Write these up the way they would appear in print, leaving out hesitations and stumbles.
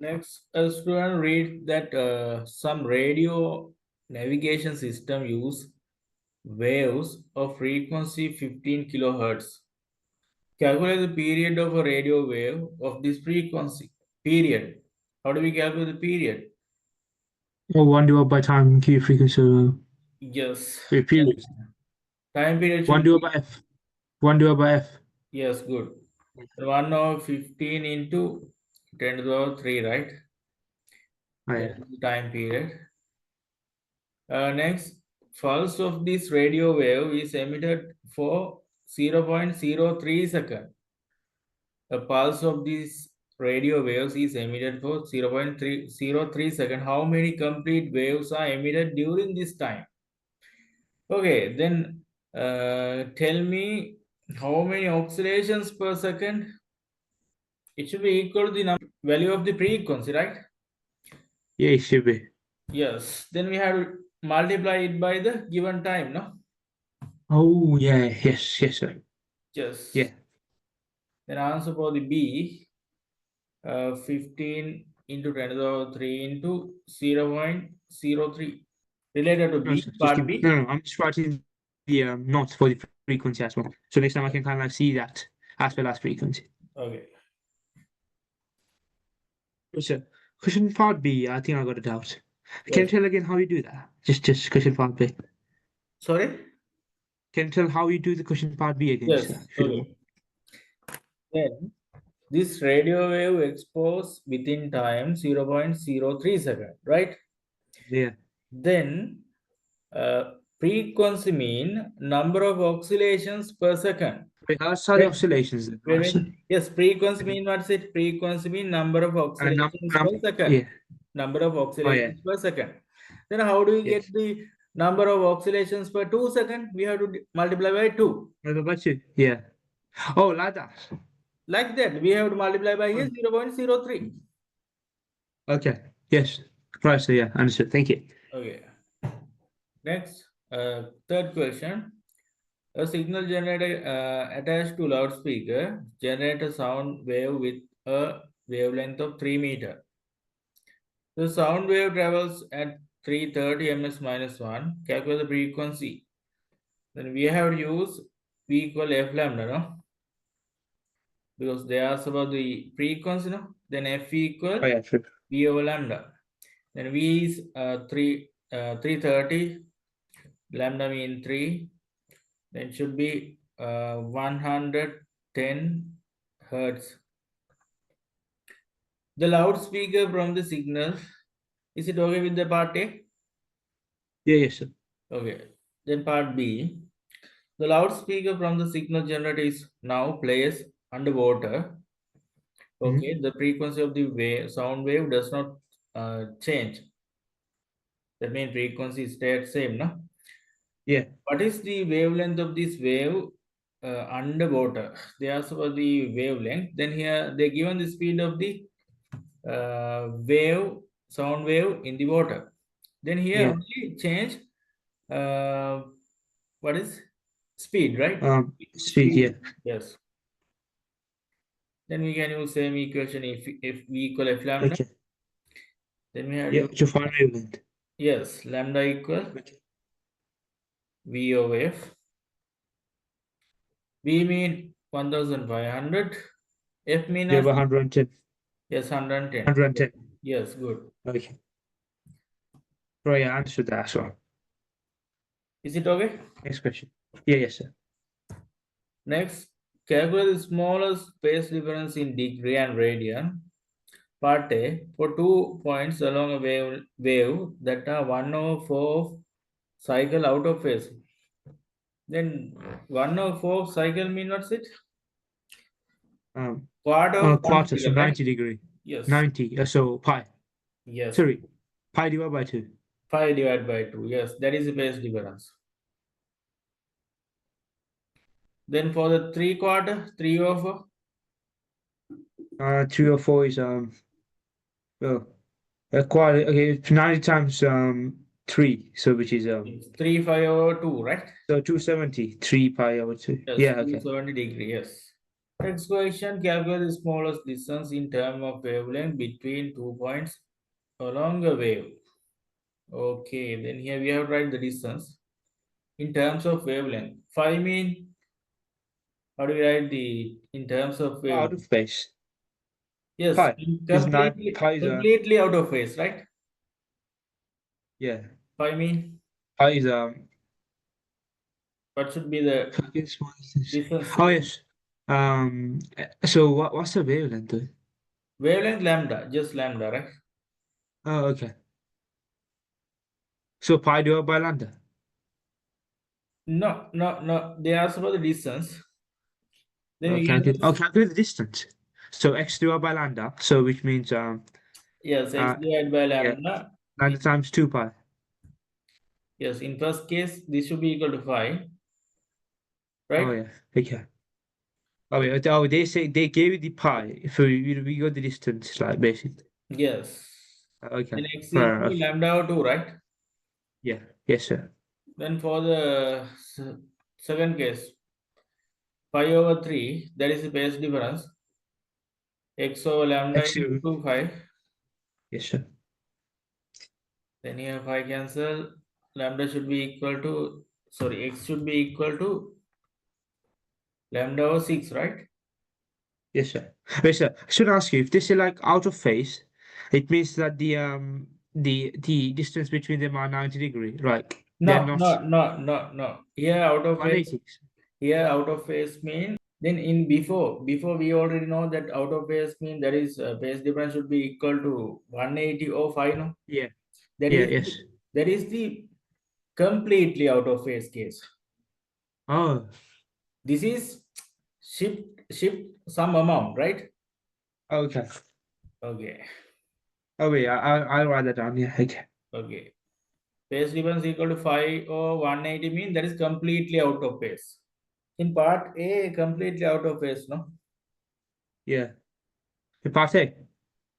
Next, a student read that some radio navigation system use waves of frequency 15 kilohertz. Calculate the period of a radio wave of this frequency. Period. How do we calculate the period? Or 1 divided by time Q frequency. Yes. Period. Time period 1 should divided be, by F. 1 divided by F. yes, good. 1 over 15 into 10 to the power 3, right? Oh, That yeah. is the time period. Next, pulse of this radio wave is emitted for 0.03 second. A pulse of these radio waves is emitted for 0.303 second. How many complete waves are emitted during this time? Okay, then tell me how many oscillations per second. It should be equal to the value of the frequency, right? Yeah, it should be. Yes. Then we have to multiply it by the given time, no? Oh, yeah. Yes, yes, sir. Yes. Yeah. Then answer for the B, 15 into 10 to the power 3 into 0.03. Related to No, B, sir, just part give, B. no, I'm just writing the not for the frequency as well. So next time I can kind of like see that as well as frequency. Okay. Yes, sir. Question part B, I think I got it out. Can you Yes. tell again how you do that? Just question part B. Sorry? Can you tell how you do the question part B again, Yes. sir? If you don't mind. Okay. Then this radio wave exposed within time 0.03 second, right? Yeah. Then frequency mean number of oscillations per second. Wait, how are the Wait, oscillations then? wait, wait. Yes, frequency mean what's it? Frequency mean number of oscillations per second. Yeah. Number of Oh, yeah. oscillations per second. Then how do we get Yes. the number of oscillations per 2 second? We have to multiply by 2. What about you? Yeah. Oh, like that. Like that, we have to multiply by Oh, here 0.03. okay. Yes. Right. So yeah, understood. Thank you. Okay. Next, third question. A signal generator attached to loudspeaker generates a sound wave with a wavelength of 3 meter. The sound wave travels at 330 ms minus 1. Calculate the frequency. Then we have to use V equal F lambda, no? Because they ask about the frequency, no? Then F equal Oh, yeah, true. V over lambda. Then V is 330. Lambda mean 3. Then should be 110 hertz. The loudspeaker from the signal, is it okay with the part A? Yeah, yes, sir. Okay. Then part B, the loudspeaker from the signal generator is now placed underwater. Okay, Mm-hmm. the frequency of the wave, sound wave does not change. That means frequency stays same, no? Yeah. What is the wavelength of this wave underwater? They ask for the wavelength. Then here they given the speed of the wave, sound wave in the water. Then here Yeah. only change what is speed, right? Speed. Yeah. Yes. Then we can use same equation if V equal F lambda. Okay. Then we have Yeah. to To find wavelength. yes, lambda equal Okay. V over F. V mean 1500. F mean Yeah, what? about 110. Yes, 110. 110. Yes, good. Okay. Right. Yeah, I understood that as well. Is it okay? Next question. Yeah. Yes, sir. Next, calculate the smallest phase difference in degree and radian. Part A, for 2 points along a wave that are 1 over 4 of cycle out of phase. Then 1 over 4 of cycle mean what's it? Quarter of 1 Quarter, so cycle, right? 90 degree. Yes. 90. So pi. Yes. Sorry. Pi divided by 2. 5 divided by 2. Yes, that is the phase difference. Then for the 3/4, 3 over 3 or 4 is well, a quarter. Okay, it's 90 times 3. So which is 3 5 over 2, right? so 270. 3 pi over 2. Yes, Yeah. Okay. 270 degree. Yes. Next question, calculate the smallest distance in terms of wavelength between 2 points along a wave. Okay, then here we have to write the distance in terms of wavelength. Phi mean, how do we write the in terms of Out wavelength? of phase. Yes, Pi is nine. Pi is completely out of phase, right? yeah. Phi mean, Pi is what should be the Focus, what is this? distance? Oh yes. So what's the wavelength? Wavelength lambda, just lambda, right? Oh, okay. So pi divided by lambda. No, no, no. They ask about the distance. Then we can just, Calculate the distance. So x divided by lambda. So which means yes, x uh divided by yeah, lambda. lambda times 2 pi. Yes, in first case, this should be equal to phi, Oh right? yeah. Okay. Oh wait. Oh, they say they gave you the pi. So we got the distance, like basically. Yes. Okay. Then x Fair equal to enough. lambda over 2, right? Yeah. Yes, sir. Then for the second case, pi over 3, that is the base difference. X over lambda X into divided. 2 phi. Yes, sir. Then here phi cancel. Lambda should be equal to, sorry, x should be equal to lambda over 6, right? Yes, sir. Wait, sir. I should ask you if this is like out of phase, it means that the distance between them are 90 degrees. Like they're No, not no, no, no, no. Here out of phase, 180. here out of phase mean, then in before we already know that out of phase mean that is phase difference should be equal to 180 or 5, no? Yeah. That Yeah. is Yes. that is the completely out of phase case. Oh. This is shift some amount, right? Okay. Okay, Oh wait. I'll write that down. Yeah. Okay. okay. Phase difference equal to 5 or 180 mean that is completely out of phase. In part A, completely out of phase, no? Yeah. The part A.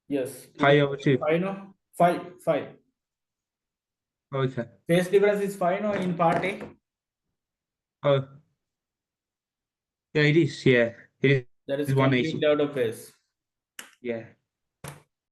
Yes, it Pi is over 2. 5, no? 5, 5. Okay. Phase difference is 5, no? In part A, Oh. Yeah. It is. Yeah. It that is is 180. completely out of phase. Yeah.